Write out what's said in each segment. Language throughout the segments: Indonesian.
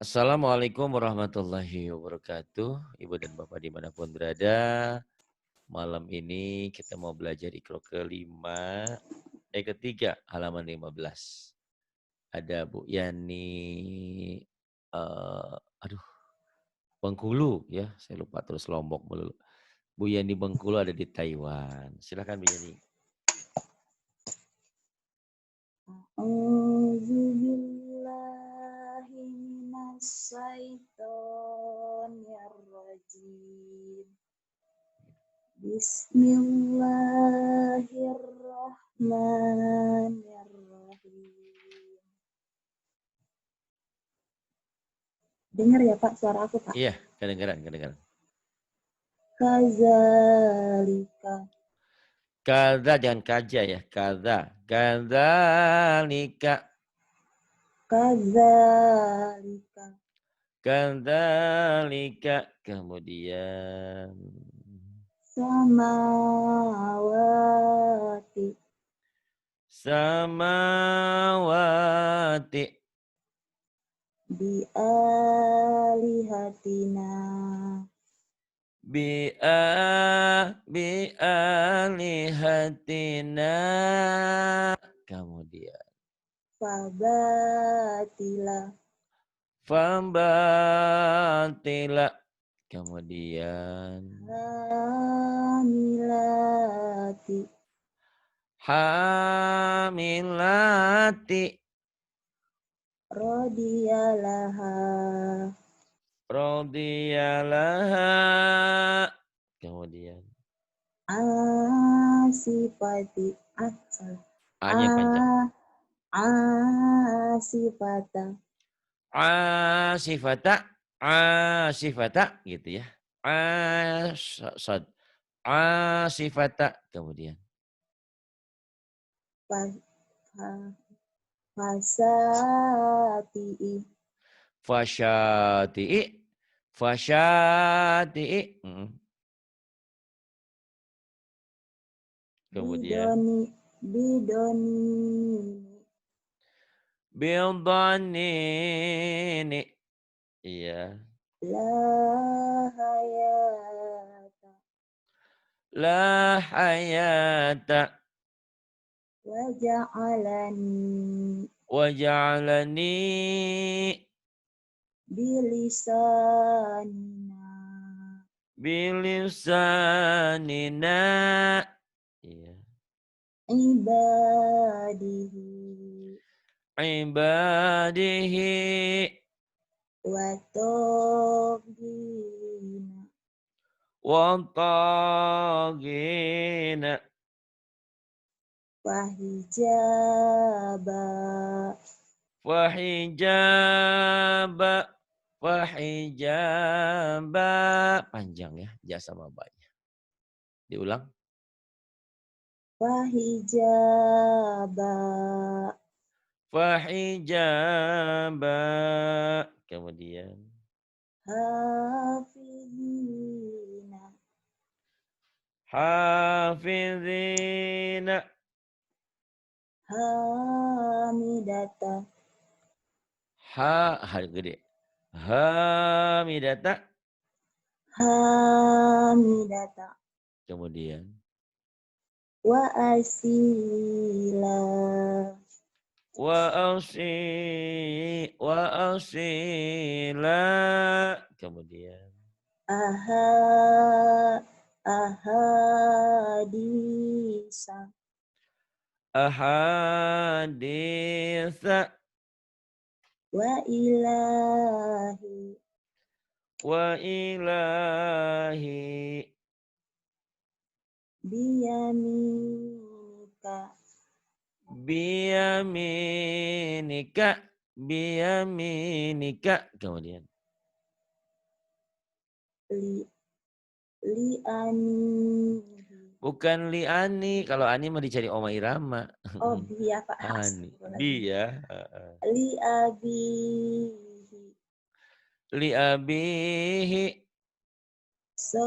Assalamualaikum warahmatullahi wabarakatuh. Ibu dan Bapak dimanapun berada. Malam ini kita mau belajar Iqra ketiga halaman 15. Ada Bu Yani, aduh Bengkulu ya, saya lupa terus Lombok melulu. Bu Yani Bengkulu ada di Taiwan. Silakan Bu Yani. A'udzu billahi minasy syaithanir rajim. Bismillahirrahmanirrahim. Dengar ya Pak suara aku Pak. Iya, kedengaran. Kazalika. Kada jangan kaja ya, kada. Kadzalika. Kazalika. Kadzalika. Kemudian Samawati. samawati. Bialihatina. Bi'alihatina. Kemudian Fabatila. fambatila. Kemudian Hamilati. hamilati. Rodiyalaha. Radiyalaha. Kemudian Asifati. Salah. A-nya panjang. Asifata. Asifata, asifata gitu ya. Sad. Asifata. Kemudian Fa- fa- Fasati'i. fasyati'i. Fasyati'i. Kemudian Bidoni. Bidoni. bidhanini. Iya. La hayata. La hayata. Waja'alani. Waja'alani Bilisanina. bilisanina. Iya. Ibadihi. Ibadihi Watogina. wa tagina. Fahijaba. Fahijaba. Fahijaba. Panjang ya, ja sama ba-nya. Diulang. Fahijaba. Fahijaba. Kemudian Hafidina. hafizina. Hamidata. Ha gede. Hamidata. Hamidata. Kemudian Wa asila. wa asila. Kemudian Aha. Ahadisa. ahaditsa. Wa ilahi. Wa ilahi. Biyaminika. Biyaminika. Biyaminika. Kemudian Li, lianihi. bukan liani. Kalau ani mah dicari Oma Irama. Oh biya Pak. Ani. Bi Astagfirullahaladzim. ya. Liabihi. Li abihi. So.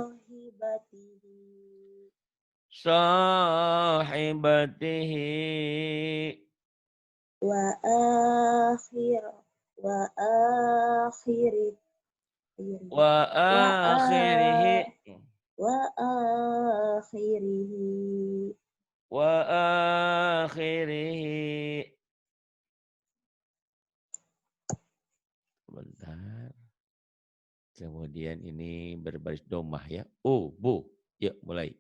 Sohibatihi. Sahibatihi. wa akhir wa akhiri Wa wa akhirihi. wa akhirihi Wa akhirihi. Bentar. Kemudian ini berbaris domah ya. Oh, bu. Yuk mulai.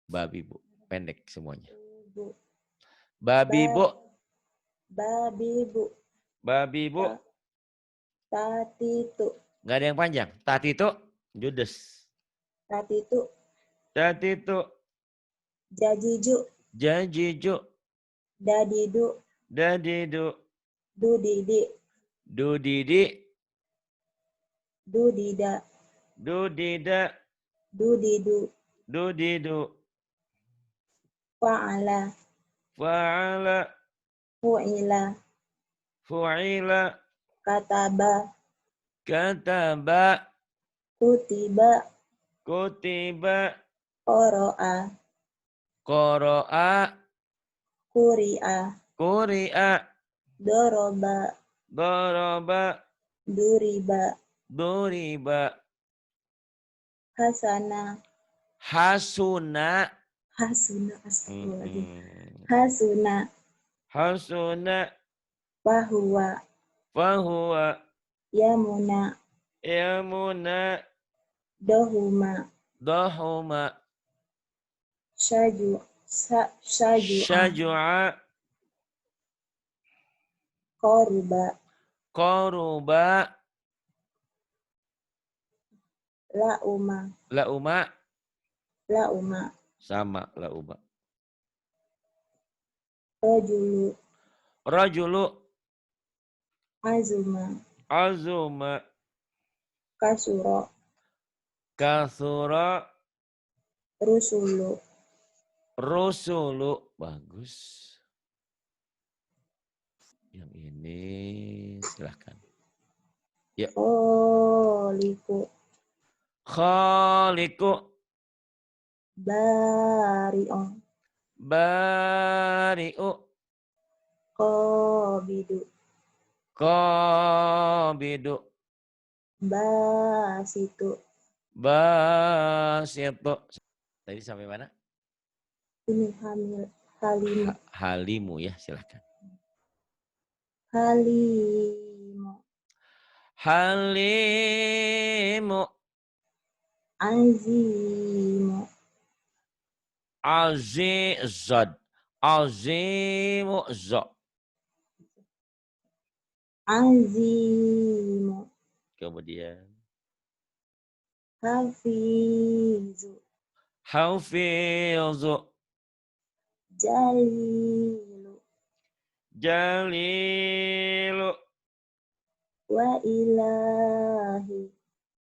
Babi bu. Pendek semuanya. bu Babi ba bu. babi bu Babi bu. tatitu Nggak ada yang panjang. Tati itu judes. tatitu Tati itu jajiju jajiju. dadidu Dadidu. dudidi Dudidi. dudida Dudida. dudidu Dudidu. fa'ala Fa'ala. fu'ila Fu'ila. kataba Kataba. kutiba Kutiba. qara'a Qara'a. quri'a Quri'a. doroba Daraba. duriba Duriba. hasana Hasuna. hasuna astagfirullahaladzim Mm-mm. hasuna Hasuna. fahuwa Fahuwa. yamuna Yamuna. dohuma Dahuma. syaju'a Syajua. qaruba Qaruba. lauma Lauma. lauma Sama lauma. rajulu Rajulu. azuma Azuma. kasuro Kathura. rusulu Rusulu. Bagus. Yang ini silahkan. Ya. kholiku Khaliku. bari'un Bari'u. qabidu Qabidu. basitu Basitu. Tadi sampai mana? ini halimu Halimu ya, silahkan. halimu Halimu. azimu Azizad. Azimu za. azimu Kemudian. hafizu Hafizu. jalilu Jalilu. wa ilahi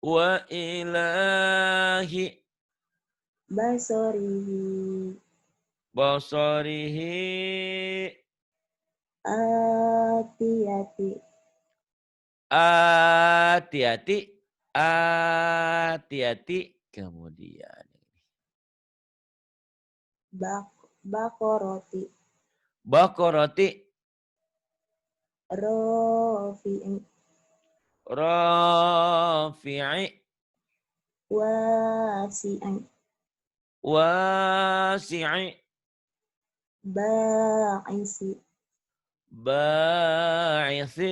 Wa ilahi. basorihi Basarihi. atiyati Hati-hati. Hati-hati. Kemudian. bakoroti Bakoroti. rofi'i Rafi'i. wasi'i Wasi'i. ba'isi Ba'isi.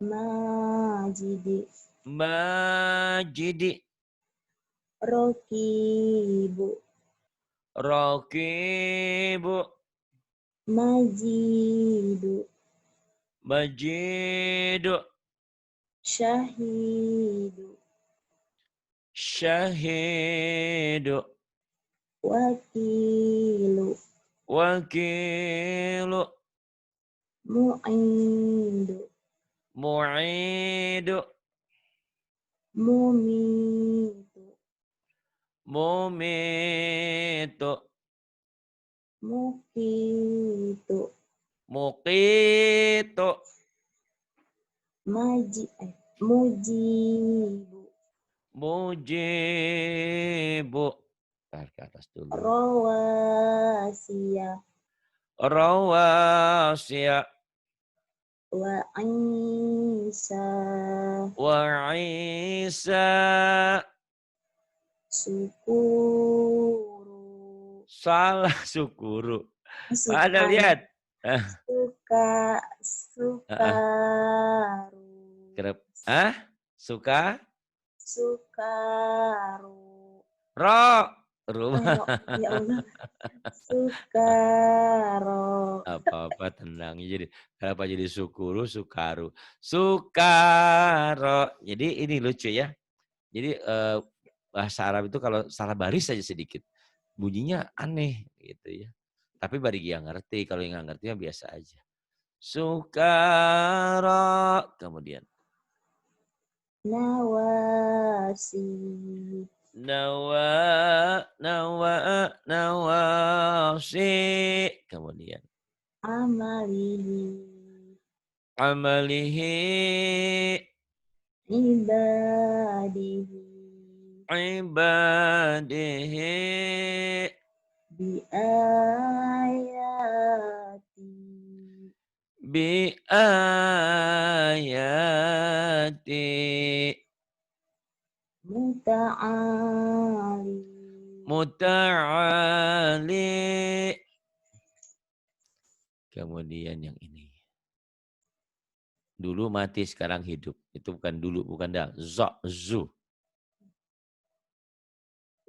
majidi Majidi. rokibu Rakibu. majidu Majidu. syahidu Syahidu. wakilu Wakilu. mu'idu Mu'idu. mumitu Mumitu. mukitu Muqitu. mujibu Mujibu. Tarik ke atas dulu. rawasiya rawasiya wa Isa wa Isa syukuru salah syukuru. Ada subhan lihat. suka Heeh. sukaru Suka sukaru ro rumah. ya Allah sukaro Apa-apa tenang. Jadi kenapa jadi sukuru, sukaru. Sukaro. Jadi ini lucu ya. Jadi bahasa Arab itu kalau salah baris saja sedikit. Bunyinya aneh gitu ya. Tapi bagi yang ngerti, kalau yang nggak ngerti ya biasa aja. Sukaro. Kemudian. nawasi Nawasi. Kemudian. amalihi Amalihi. ibadihi Ibadihi. biayati Biayati. muta'ali Muta'ali. Kemudian yang ini. Dulu mati, sekarang hidup. Itu bukan dulu, bukan dah. Zu.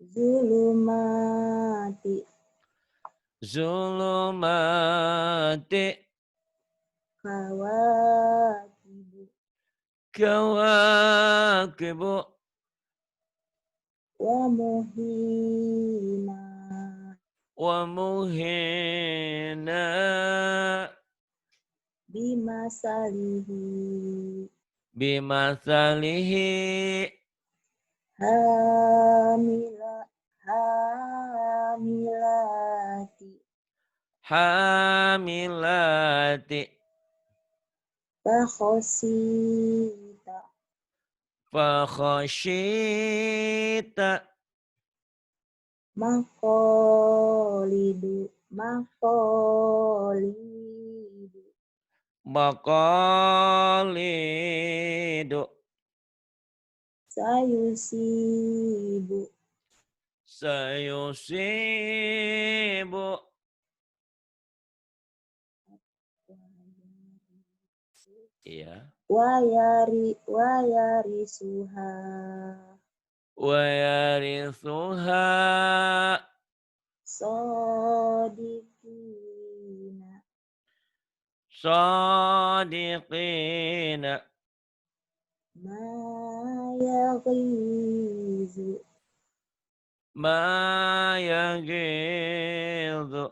zulumati Zulumati. kawakibu Kawakibu. wa muhina Wa muhina. bimasalihi Bimasalihi. hamilati Hamilati. fakhosita Fakhoshita. makolidu Maqalidu. sayusibu Sayusibu. Iya. wayari suha Wa yarithuha. sodikina Sadiqina. mayagizu Ma yaghidhu.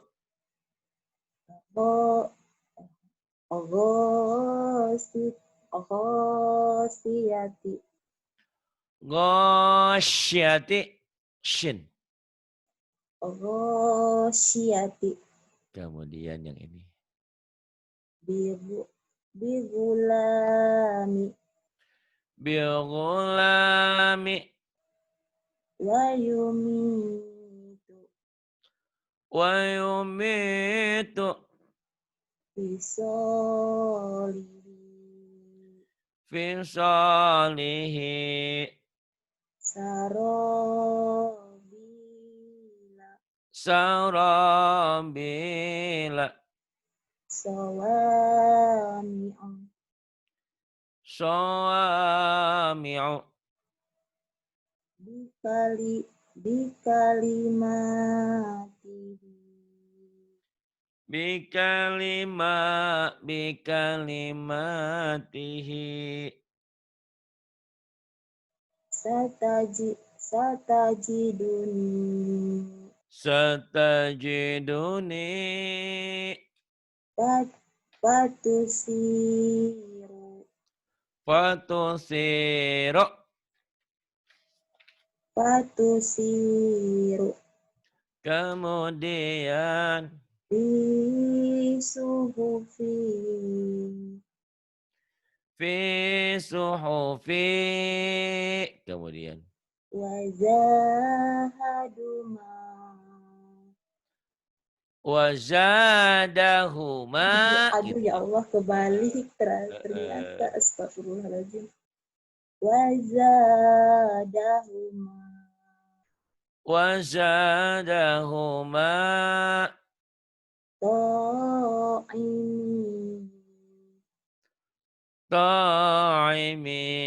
Ghosit Ghosiyati Ghasyati. Shin. Ghosiyati Kemudian yang ini. Bigulami Bighulami. Wayumitu Wa yumitu. Bisolihi Fi salihi. Sarobila Sarabila. Sawami'un Sawami'u. Bikalimatihi Bikalimatihi. Satajiduni Satajiduni. Patusiru Fatusiro. Patusiru Kemudian. Bisuhufi Fi suhufi. Kemudian. Wazahaduma Wazadahuma Aduh gitu. ya Allah, kebalik ternyata. Heeh. Astagfirullahaladzim. Wazadahuma Wazadahuma ta'imi ta'imi.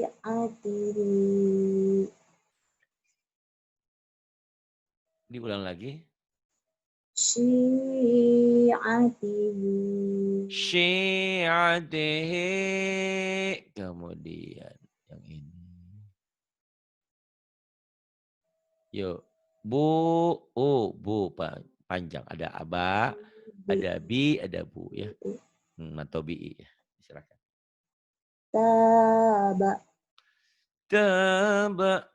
si'atihi Diulang lagi. syi'atihi Syi'atihi. Kemudian yang ini. Yuk. Bu panjang. Ada aba, ada bi, ada bu ya. Atau bi ya. Silakan. taba Taba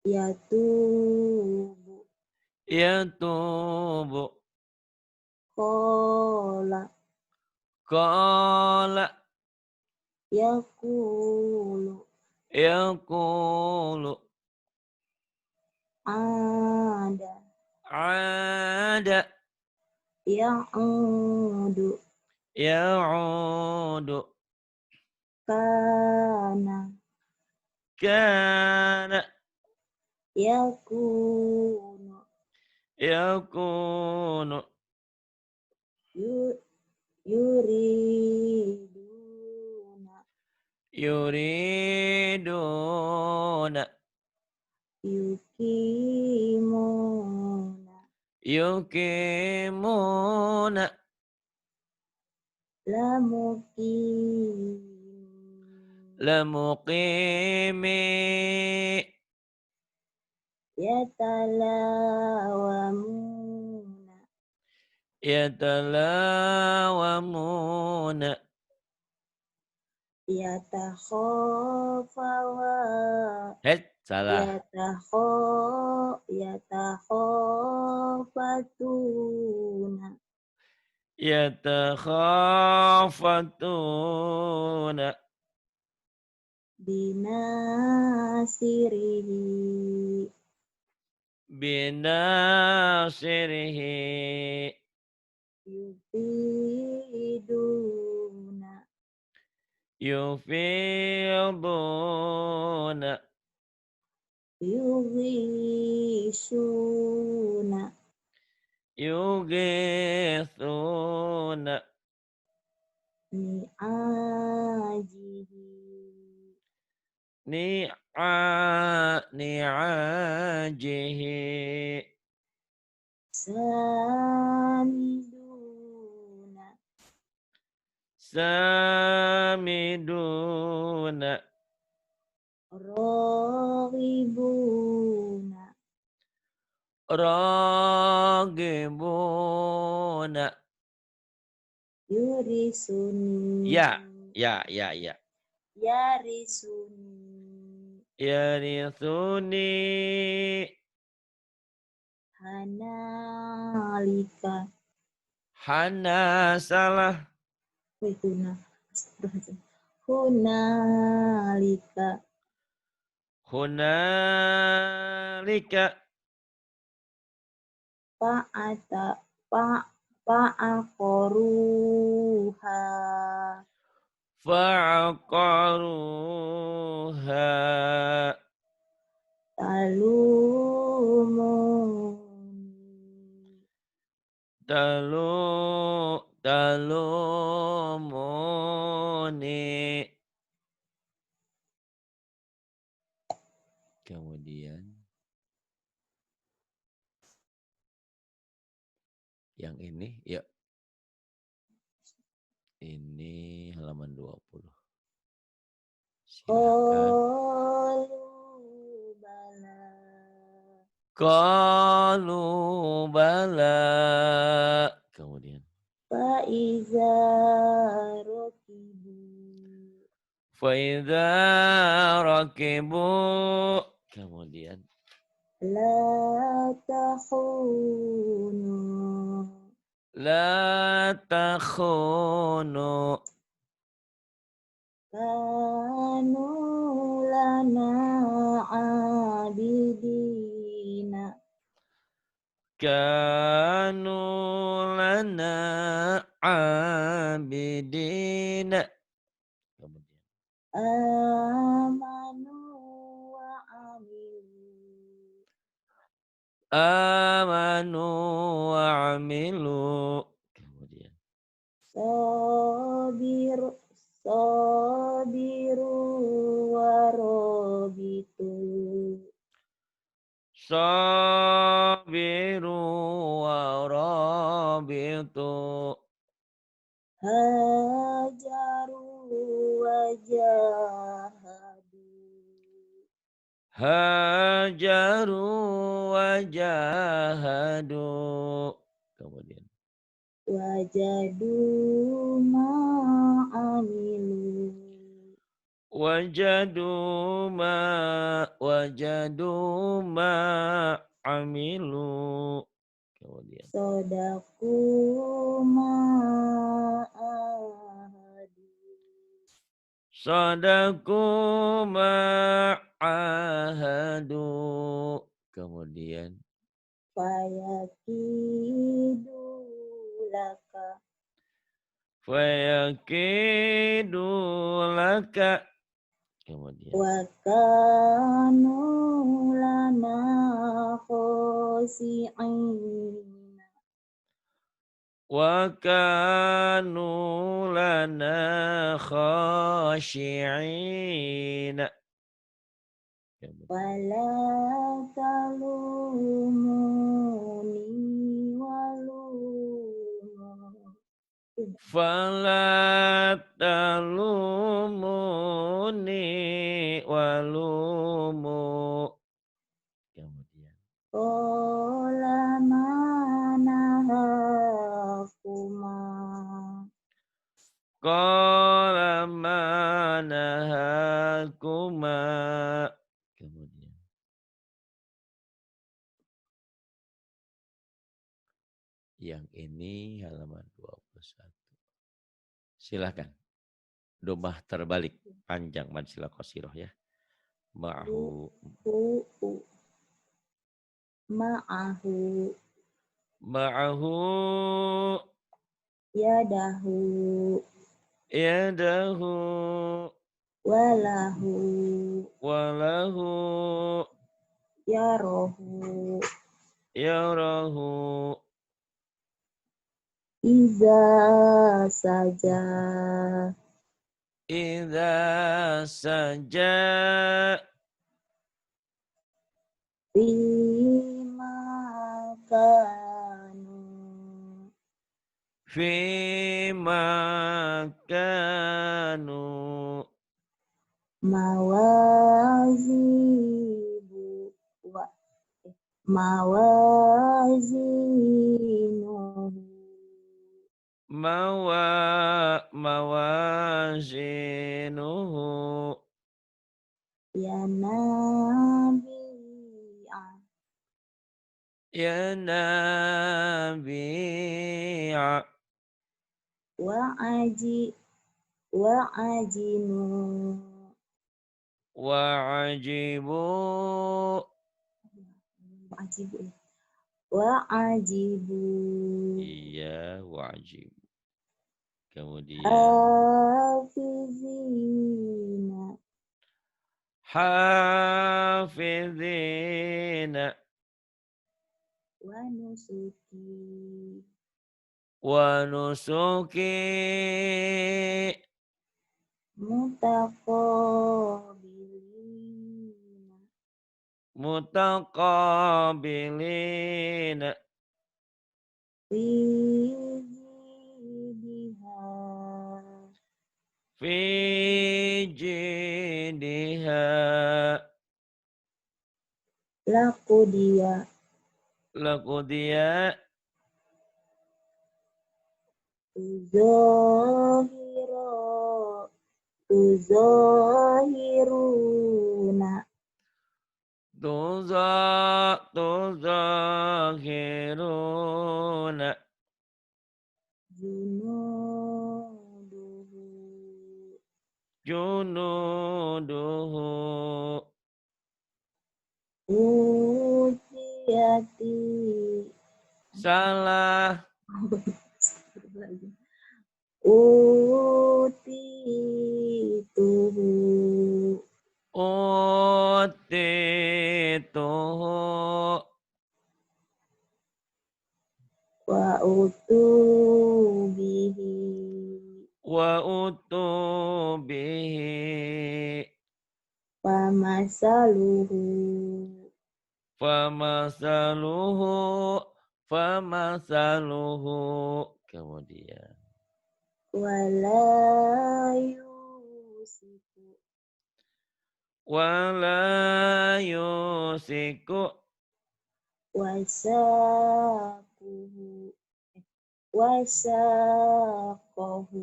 yatubu yatubu qala qala yaqulu yaqulu ada ada ya'udu ya'udu kana kana yakunu yakunu yu- yuriduna yuriduna yukimuna yukimuna lamukim lamuqimi yatalawamuna yatalawamuna yatakhafawa salah yatakhafatuna yatakhafatuna binasirihi binasirihi yufiduna yufiduna yughisuna yugithuna ni'ajihi ni'ajihi samiduna samiduna raghibuna ragibuna yurisuni ya yarisuni yarithuni hanalika hana salah astagfirullahaladzim hunalika hunalika fa'ata fa'aqaruha fa'aqaruha talumuni talumuni. Kemudian yang ini, ya. Ini halaman 20. Silakan. Qalu bala. Kemudian. Faiza rokibu. Faiza rakibu. Kemudian. La takhunu. La takhunu. Kanu lana abidina. kanu lana abidina. Kemudian. Amanu wa amilu. Amanu wa amilu. Kemudian. Sabiru wa robitu. Sabiru wa rabitu. Hajaru wa jahadu. Hajaru wa jahadu. Kemudian. Wajadu ma'amilu. Wajadu ma amilu. Kemudian. Sodaku ma'ahadu. Sadaku ma'ahadu. Kemudian. Fayakidu laka. Fayakidu laka. Kemudian. Wa kanu lana khosi'in. Wa kanu lana khashi'in. Wala talumuni walumu. Fala talumuni walumu. Kemudian. Qala manahakuma. Qala manahakuma. Kemudian. Yang ini halaman 21. Silakan. Domah terbalik. Panjang madsila qasiroh ya. Ma'ahu. Ma'ahu. Ma'ahu. Yadahu. Yadahu. Walahu. Walahu. Yarohu. Yarahu. Iza saja. Idza saja. Fima kanu. Fima kanu. Mawazibu. Mawazinuhu. Mawazinuhu. Ya nabi'a. Ya nabi'a. Wa'ajinu. Wa'ajibu. Wa'ajibu. Iya, wajib. Kemudian. Hafizina. Hafizina. Wa nusuki. Wa nusuki. Mutaqabilina. Mutaqabilina. Fi jidiha. Fi jidiha. Laqudiya. Laqudiya. Tuzahiruna. Tuzahiruna. Junuduhu. Junuduhu. Utiyati salah. Utituhu Utituhu wa utubihi wa utubihi famasaluhu famasaluhu kemudian wala yusiku wala yusiku wasaquhu wasaqahu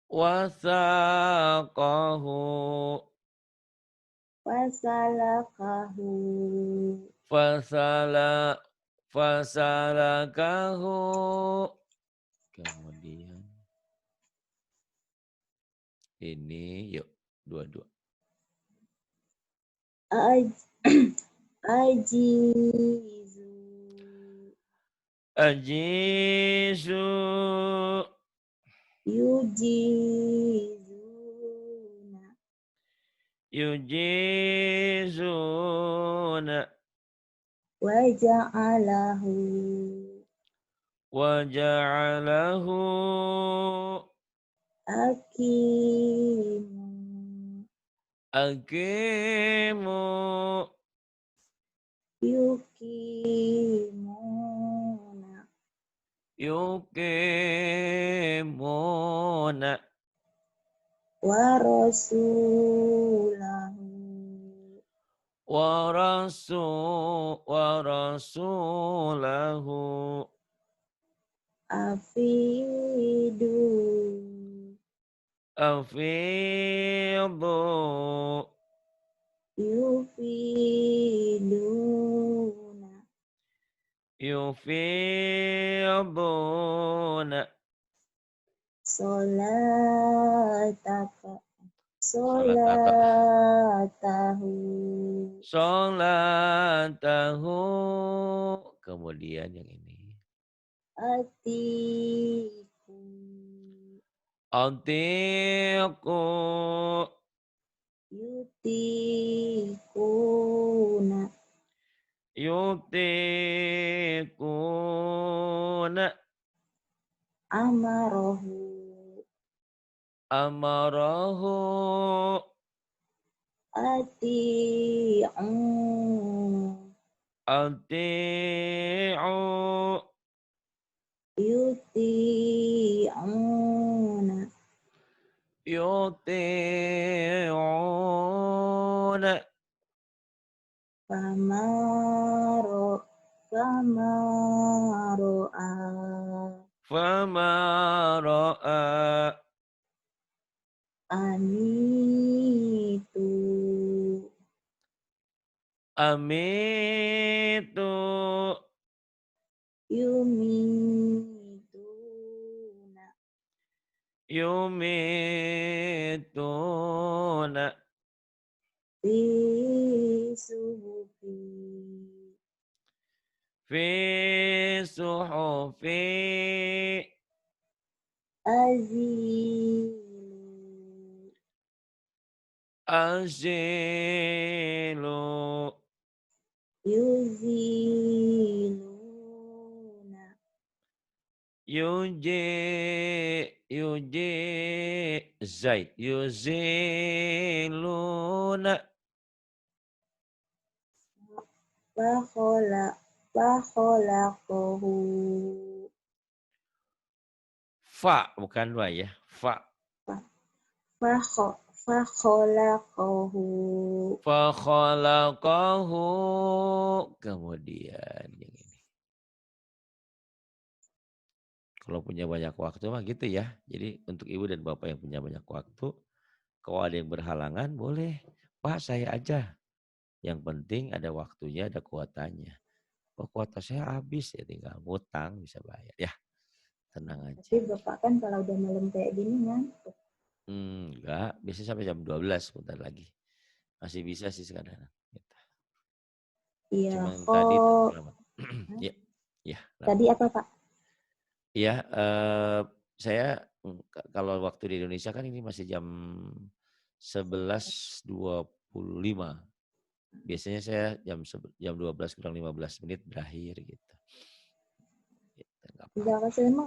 wasaqahu wasalakahu fasala fasalakahu kemudian ini yuk dua-dua ajizu ajizu yujizuna yujizuna waja'alahu waja'alahu akimu aqimu yukimuna yuqimuna warasulahu warasulahu afidu afidu yufiduna yufiduna solataka salat atau solatahu salatahu kemudian yang ini atiku atiqu yutikuna yutiquna amarahu amarahu ati'u ati'u yuti'una yuti'una famaro famaro'a fama ra'a anitu amitu yumituna yumituna fi suhufi fi suhufi azilu azilu yuziluna yuji zai yuziluna fakholaqahu fa bukan dua ya fa fakholaqahu fa khalaqahu kemudian yang ini kalau punya banyak waktu mah gitu ya jadi untuk ibu dan bapak yang punya banyak waktu kalau ada yang berhalangan boleh Pak saya aja yang penting ada waktunya ada kuotanya kok kuota saya habis ya tinggal ngutang bisa bayar ya tenang aja. Tapi bapak kan kalau udah malam kayak gini ngantuk. Enggak, biasanya sampai jam 12 bentar lagi. Masih bisa sih sekarang. Gitu. Iya Cuman tadi kok. terlambat. Ya, Ya, Tadi lampu. apa, Pak? Iya, saya, kalau waktu di Indonesia kan ini masih jam 11.25. Biasanya saya jam 12 kurang 15 menit berakhir gitu. Gitu, nggak Enggak, apa-apa. saya emang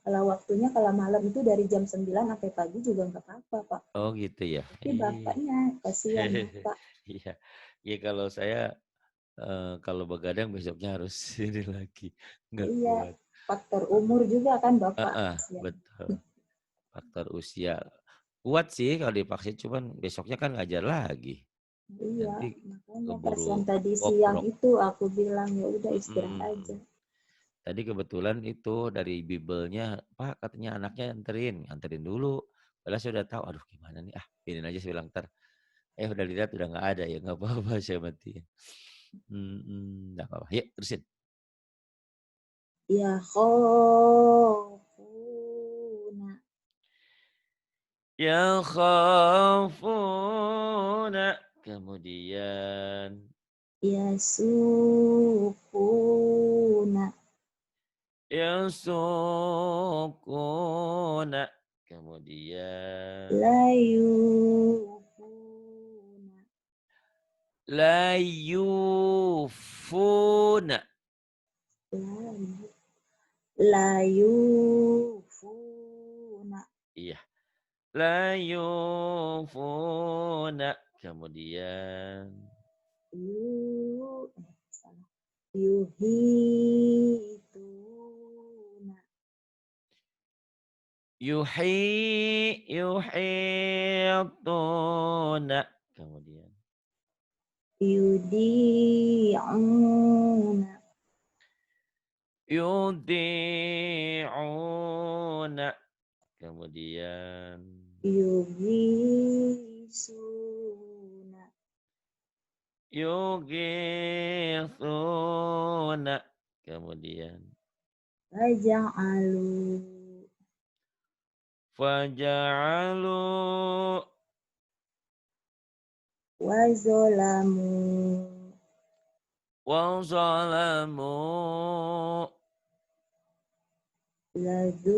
kalau waktunya kalau malam itu dari jam 9 sampai pagi juga nggak apa-apa, Pak. Oh gitu ya? Tapi bapaknya kasihan Bapak. Iya. Iya kalau saya, kalau begadang besoknya harus ini lagi, nggak Iya, kuat. faktor Heeh. umur juga kan Bapak Heeh, kasihan. betul. Faktor usia. Kuat sih kalau divaksin, cuman besoknya kan ngajar lagi. Iya, Nanti makanya keburu kasihan tadi siang bobrok. itu aku bilang ya udah istirahat aja. Mhm. Tadi kebetulan itu dari bibelnya, "Pak," katanya, "anaknya nganterin dulu." Padahal saya udah tahu, aduh gimana nih, biarin aja saya bilang, "Entar." Udah dilihat udah nggak ada, ya nggak apa-apa saya matiin. Nggak apa-apa. Yuk terusin. Ya khafuna, Yakhafuna, kemudian ya sukuna, yasukuna, kemudian layufuna, layufuna. layu, layufuna, Iya, layufuna, kemudian salah, yuhituna, yuhituna, kemudian yudi'una, yudi'una, kemudian yugisuna, yugithuna, kemudian faja'alu, faja'alu, wazolamu, wa zalamu, lazuku,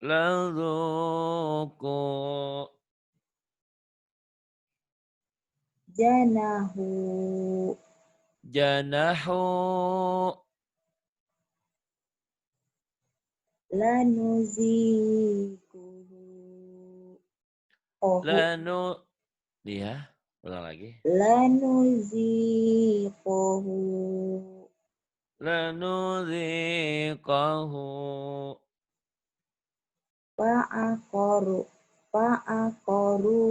ladzuku, janahu, janahu, lanuzikuhu, ohu, lanu, dia ulang lagi, lanuzikuhu, lanudziqahu, fa'akoru, fa'akoru,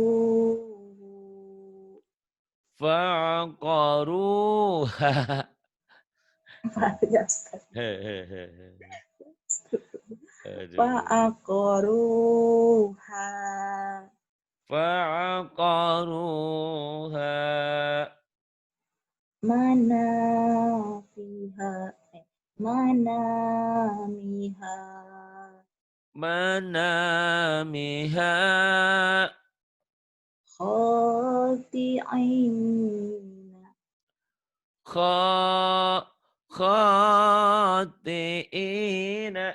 fa'aqaruha. Aduh. fa'akoruha, Fa'aqaruha, mana fiha, mana miha, manamiha, khati'ina, kha, khati'ina,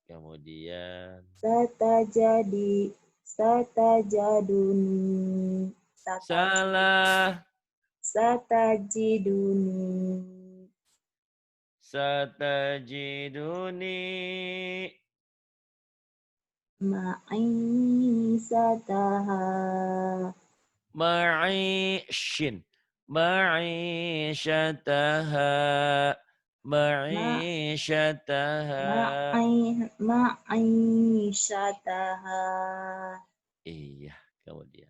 kemudian satajadi, satajaduni, salah, satajiduni, satajiduni, ma'isataha, ma'ishin, ma'ishataha, ma, ma'ishataha. ma'ishataha, Iya, kemudian.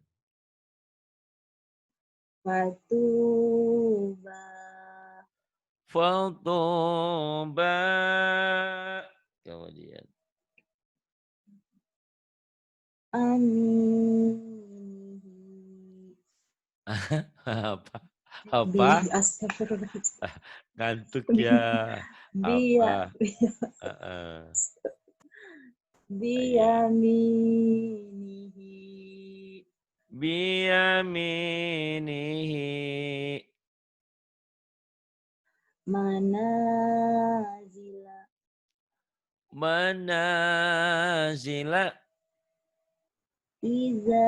fatuba, Fatuba, kemudian. aminihi, Apa? bi, Apa? astagfirullahaladzim, Ngantuk bi, ya? biya, Apa? Heeh. Iya. biyaminihi, Biyaminihi. manazila manazila iza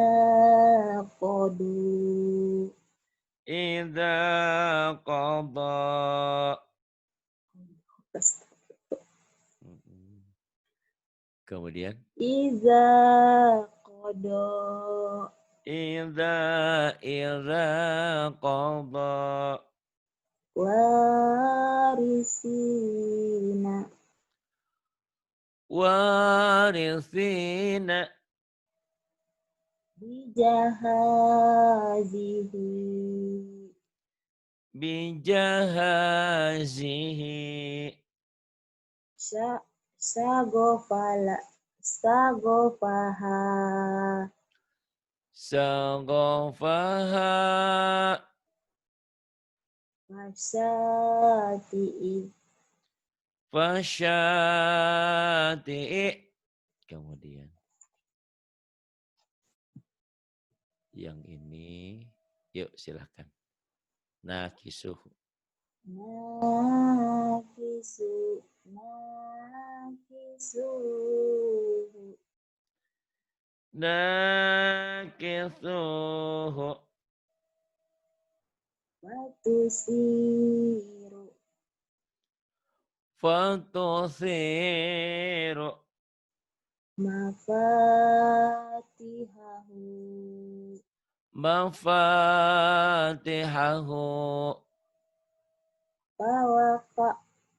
qadu idza qada. Kemudian iza qada idza qada warisina warisina bijahazihi bijahazihi sagofala sagofaha sagofaha masyati'i fasyati'i. Kemudian yang ini, yuk silahkan. Nakisuh. nakisu nakisu Nakisuhu. watusiru Fatusiru. mafatihahu Mafatihahu.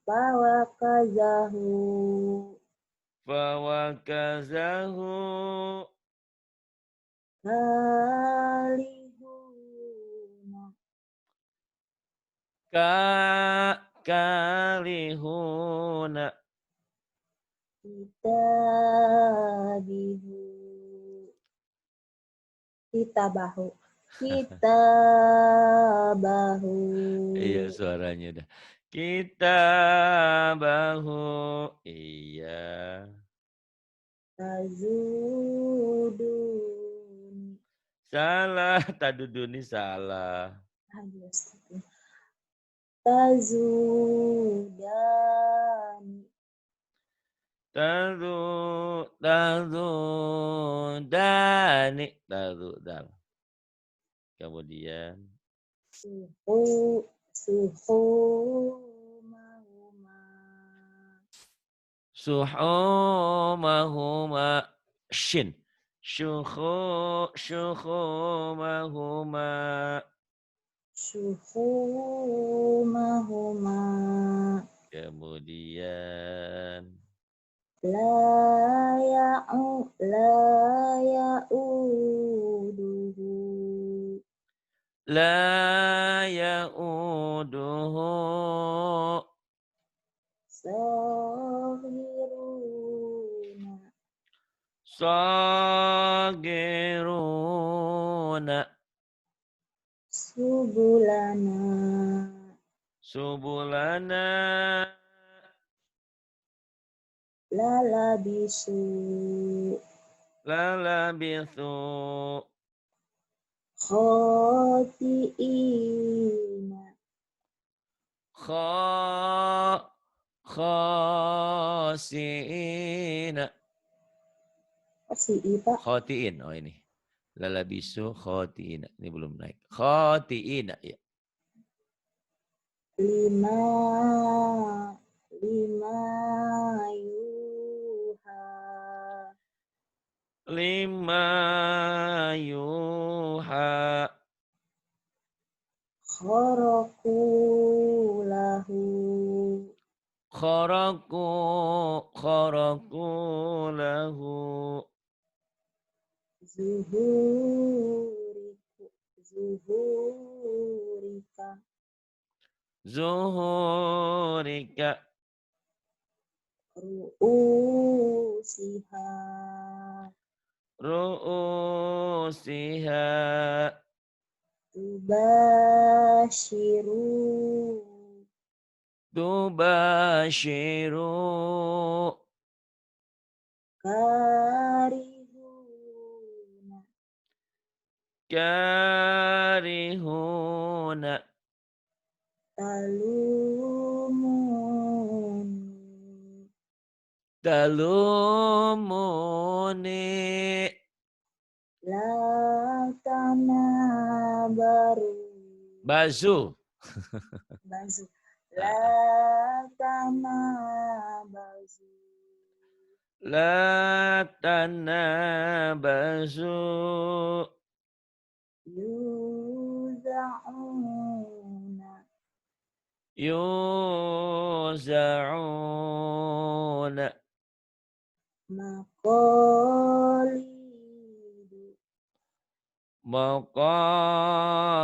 pawakazahu Fawakazahu. kalihuna Kalihuna. kitabihu kitabahu Iya suaranya udah. Kitabahu. Iya. tazudun Salah. Taduduni salah. tazudani Tazudani. Tazudal. Kemudian. suhumahuma Suhumahuma. Shin. Syuhumahuma. suhumahuma Kemudian. la ya'uduhu La ya'uduhu. sahiruna Sagiruna. subulana Subulana. lalabisu Lalabithu. khotiina Khasiina. Pak Khotiin. Oh ini. Lalabisu khotiina. Ini belum naik. Khotiina. Ya. lima yuha Lima yuha. kharaku lahu Kharaku lahu. zuhurika Zuhurika. ru'usiha Ru'usiha. tubashiru Tubashiru. karihuna Karihuna. taluhu talumuni La tanabaru. bazu. Bazu. La Ah, tanabazu. la tanabazu Yuza'una. yuzauna Maqalidu.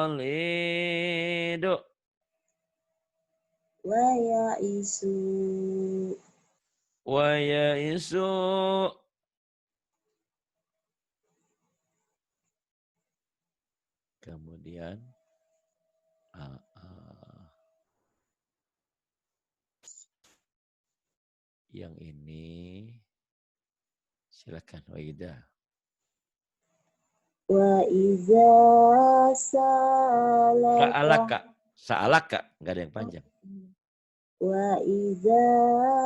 maqalidu Wa ya'isu. wa yaisu. Kemudian ah, ah, yang ini silakan Waida. Wa iza salaka. Sa'alaka, sa'alaka enggak ada yang panjang. Wa iza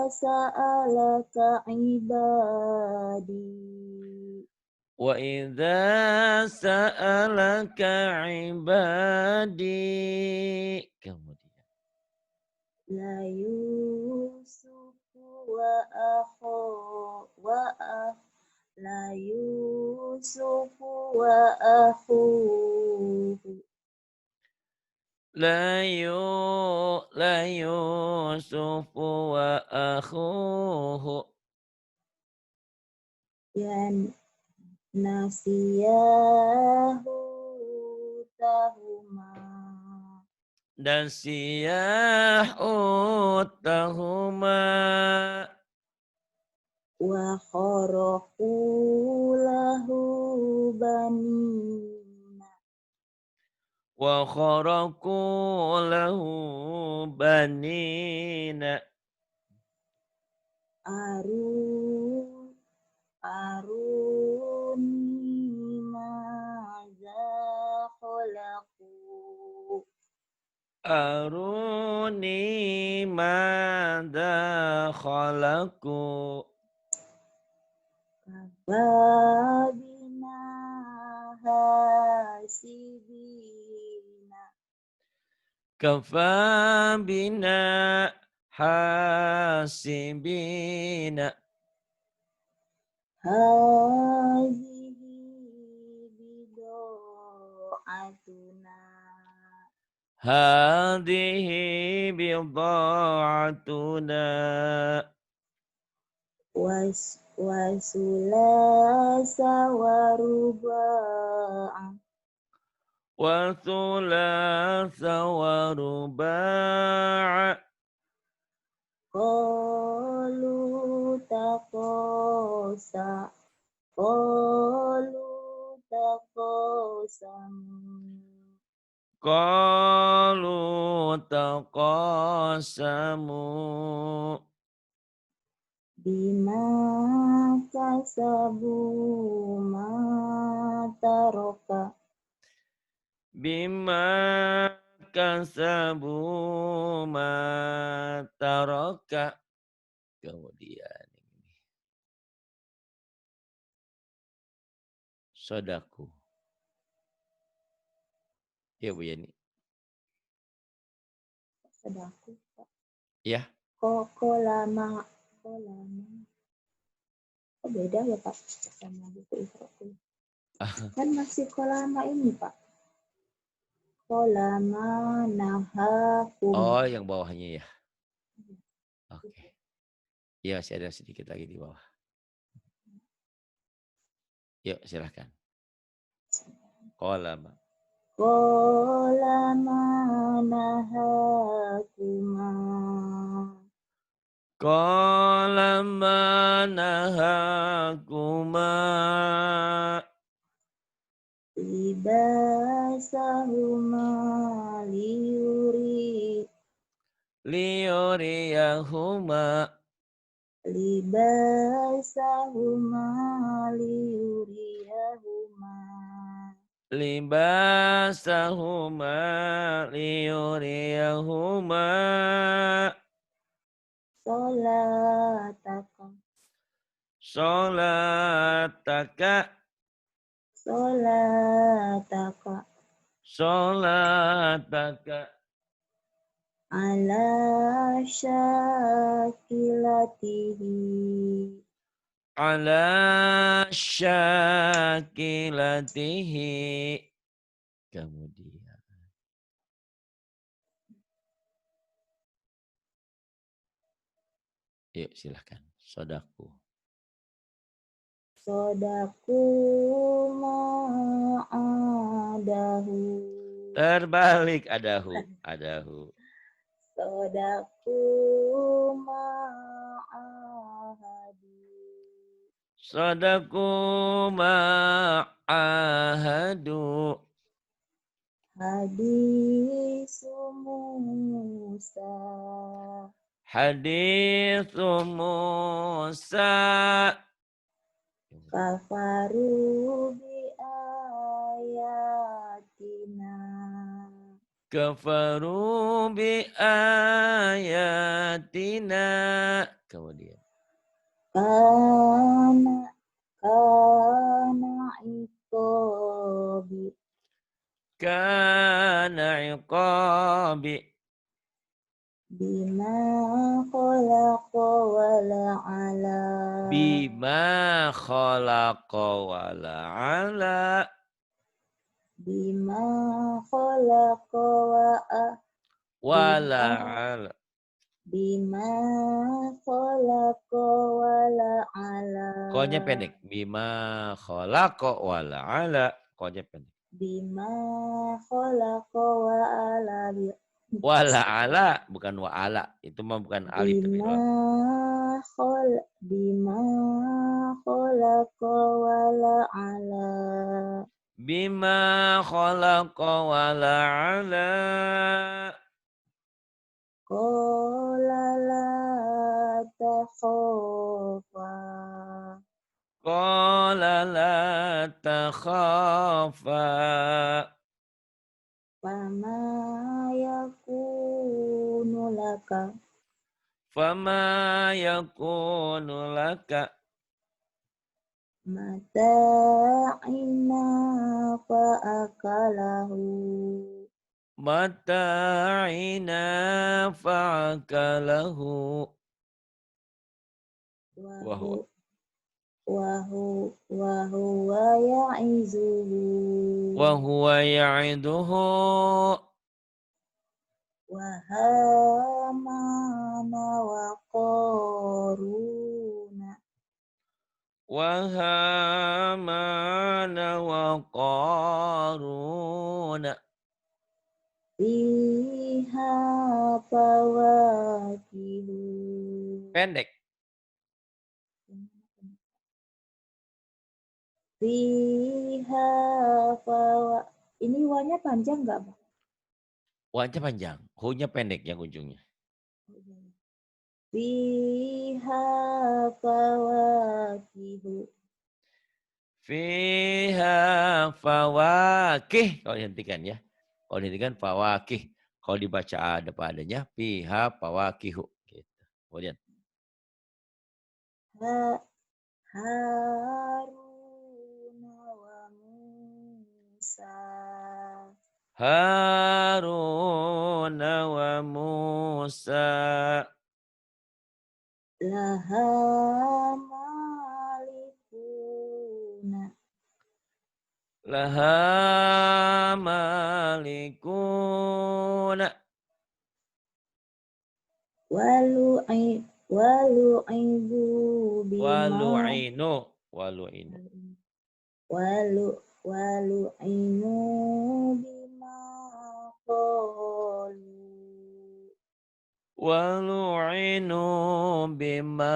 sa'alaka ibadi. Wa idza sa'alaka ibadi. Kemudian La yusufu wa akhu wa akh la yusufu wa akhuhu. la yusufu wa akhuhu Yan nasiyahu tahuma. dan siyah utahuma Wa kharaqu lahu banina. wa kharaqu lahu banina Aruni maza khalaqu. aruni madza khalaqu Babina hasibina. kafa bina hasibina Hazihi bido'atuna. hadhihi bidha'atuna Wasulasa waruba'a. wa thulatha wa ruba' Qalu taqosa. Qalu taqosamu. qalu taqasamu Bima kasabu ma taraka. bima kasabu ma taraka. Kemudian ini sodaku. Ya Bu Yani. Sedaku. Ya. Kolama. Oh beda ya Pak sama buku Ikhroku. Kan masih kolama ini Pak. Kolama nahakum. Oh yang bawahnya ya. Oke. Ya masih ada sedikit lagi di bawah. Yuk silahkan. Kolama. Kolama nahakuma. Qala ma nahakuma Libasahuma liyuriyahuma libasahuma liyuriyahuma. libasahuma liyuriyahuma Sholataka. Sholataka. Sholataka. Sholataka. Ala syakilatihi. Ala syakilatihi. Kemudian. Yuk silahkan. Sodaku. Sodaku ma'adahu. Terbalik adahu. Adahu. Sodaku ma'ahadu. Sodaku ma'ahadu. Hadisu Musa. Hadithu Musa. Kafaru bi ayatina. Kafaru bi ayatina. Kemudian. Kana iqabi. Kana iqabi. Bima khalaqa wala'ala. Bima khalaqa wala'ala. Bima khalaqa Wala'ala. Bima khalaqa wala'ala. Konya pendek. Bima khalaqa wala'ala. Konya pendek. Bima khalaqa wa'ala. Wala'ala. Bukan wa'ala. Itu mah bukan alif. Bima khalaqa wala'ala. Bima khalaqa wala'ala. Qala la takhafa. Qala la takhafa. Fama yakunu laka. Fama yakunu laka. Mata'ina fa'akalahu. Mata'ina fa'akalahu. Wahuwa ya'izuhu. Wahuwa ya'iduhu. Wahamana wa qaruna. Wahamana wa qaruna. Fiha fawakihu. Pendek. Fiha fawa. Ini wanya panjang nggak, Pak? Wanya panjang, hu-nya pendek yang ujungnya. Fiha fawakihu. Fiha fawakih. Kalau dihentikan ya. Kalau dihentikan fawakih. Kalau dibaca ada padanya fiha fawakihu. Gitu. Kemudian. Haruna wa Musa. Haruna wa Musa. Laha malikuna. Laha malikuna. Walu'idu bima. Walu'inu bima qalu. Walu'inu bima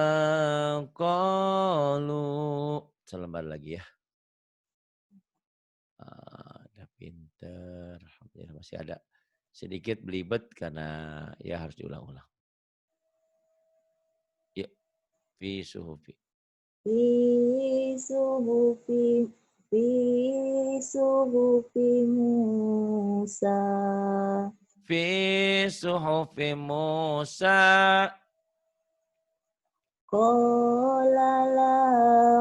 qalu. Selembar lagi ya. Udah pinter. Alhamdulillah masih ada sedikit belibet karena ya harus diulang-ulang. Ya, fi suhufi. Fi suhufi Musa. Fi suhufi Musa. Qala la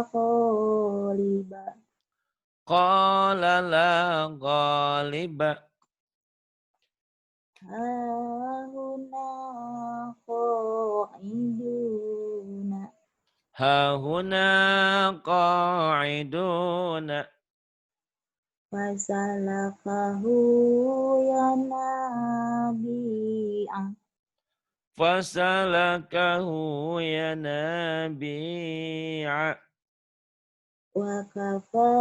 ghaliba. Qala la ghaliba. Hahuna qa'iduna. Hahuna qa'iduna. Fasalakahu yanabi'a. Fasalakahu yanabi'a. Wa kafa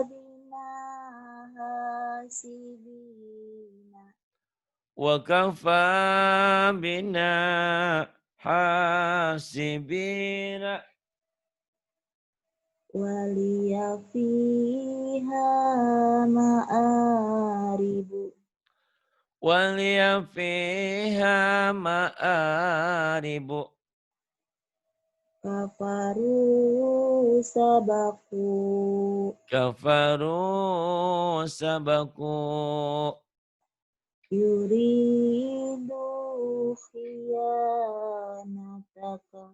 bina hasibina. Wa kafa bina hasibina. Waliya fiha ma'aribu. Waliya fiha ma'aribu. Kafaru sabaku. Kafaru sabaku. Yuridu khiyanataka.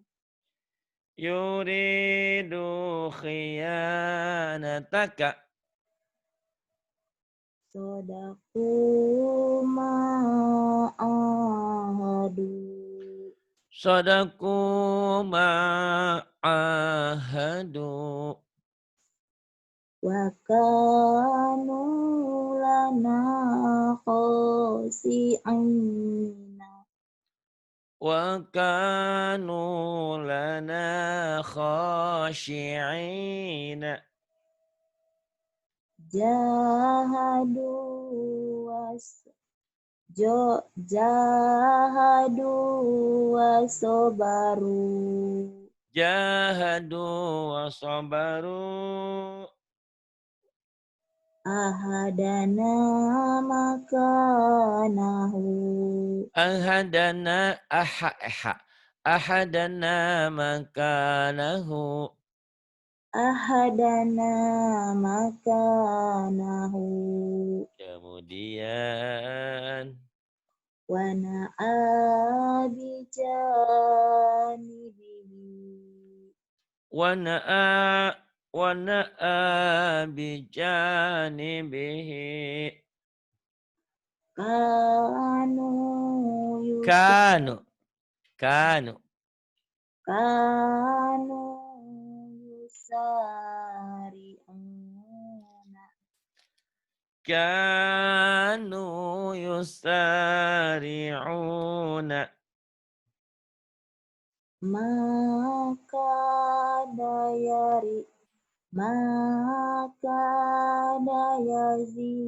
Yuridu khiyanataka. Sodaku ma'ahadu. Sadaku ma'ahadu. Wa kanu lana khasi'ina. Wa kanu lana khashi'ina. Jahadu was jahadu wasobaru. Jahadu wa sabaru. Ahadana makanahu. Ahadana ahadana makanahu. Ahadana makanahu. Kemudian Wa na'abi janibihi. wana'a bijanibihi. Kanu Kanu kanu Kanu yusari'una. kanu yusari'una. Maka dayari. Maka dayazi.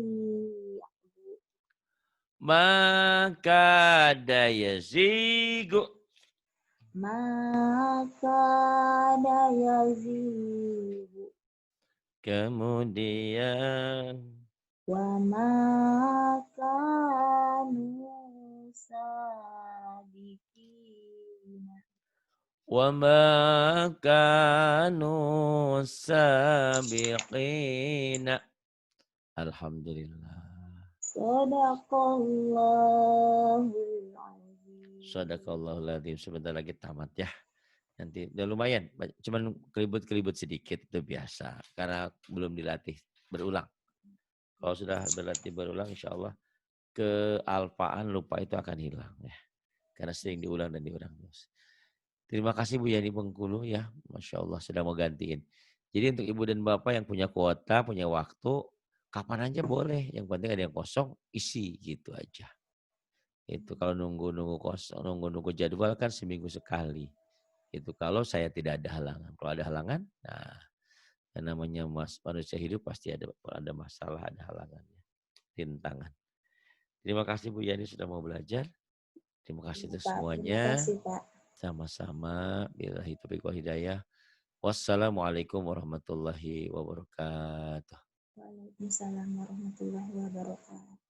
Maka dayazigu. Maka dayazi. Kemudian Wa makanu sabiqina. wa ma kanu sabiqina. Alhamdulillah. Sadaqallahul azim. Sadaqallahul adzim. Sebentar lagi tamat ya. Nanti udah lumayan. Cuman kelibut-kelibut sedikit itu biasa. Karena belum dilatih berulang. Kalau sudah berlatih berulang insya Allah kealfaan lupa itu akan hilang ya. Karena sering diulang dan diulang terus. Terima kasih Bu Yani Bengkulu ya. Masya Allah sudah mau gantiin. Jadi untuk ibu dan bapak yang punya kuota, punya waktu, kapan aja boleh. Yang penting ada yang kosong, isi gitu aja. Itu kalau nunggu-nunggu kosong, nunggu-nunggu jadwal kan seminggu sekali. Itu kalau saya tidak ada halangan. Kalau ada halangan, nah yang namanya manusia hidup pasti ada masalah, ada halangannya, rintangan. Terima kasih Bu Yani sudah mau belajar. Terima kasih Ya, untuk Pak. Terima semuanya. kasih, Pak. Sama-sama. Billahi taufiq wal hidayah. Wassalamualaikum warahmatullahi wabarakatuh. Waalaikumsalam warahmatullahi wabarakatuh.